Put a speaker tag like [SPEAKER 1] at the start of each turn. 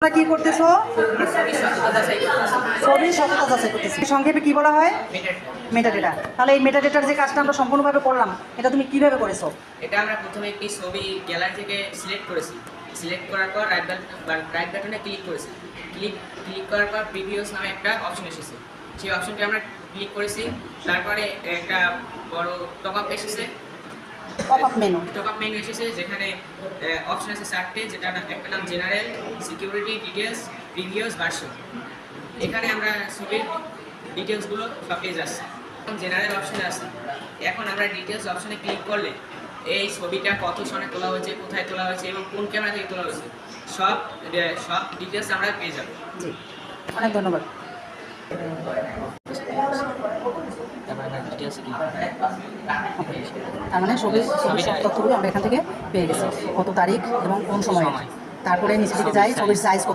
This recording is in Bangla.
[SPEAKER 1] তোমরা কি করতেছো? ছবির সততা যাচাই করতেছি। সংক্ষেপে কি বলা হয়? মেটাডেটা। তাহলে এই মেটাডেটার যে কাজটা আমরা সম্পূর্ণভাবে করলাম, এটা তুমি কিভাবে করেছো?
[SPEAKER 2] এটা আমরা প্রথমে একটি ছবি গ্যালারি থেকে সিলেক্ট করেছি। সিলেক্ট করার পর রাইট বাটনে ক্লিক করেছি। ক্লিক করার পর প্রিভিয়াস নামে একটা অপশন এসেছে। সেই অপশনটি আমরা ক্লিক করেছি। তারপরে একটা বড় টপ আপ এসেছে।
[SPEAKER 1] টপ আপ
[SPEAKER 2] মেনু এসেছে, যেখানে অপশন আছে 4টে, যেটা একটা নাম general, security, details, previous, version. এখানে আমরা ছবির ডিটেলসগুলো সব পেয়ে যাচ্ছে। জেনারেল অপশনে আছে। এখন আমরা ডিটেলস অপশনে ক্লিক করলে এই ছবিটা কত সনে তোলা হয়েছে, কোথায় তোলা হয়েছে এবং কোন ক্যামেরা থেকে তোলা হয়েছে সব ডিটেলস আমরা পেয়ে যাব।
[SPEAKER 1] জি, অনেক ধন্যবাদ। তার মানে ছবির সব তথ্যগুলো আমরা এখান থেকে পেয়ে গেছি, কত তারিখ এবং কোন সময়। তারপরে নিচে দিকে যাই ছবির সাইজ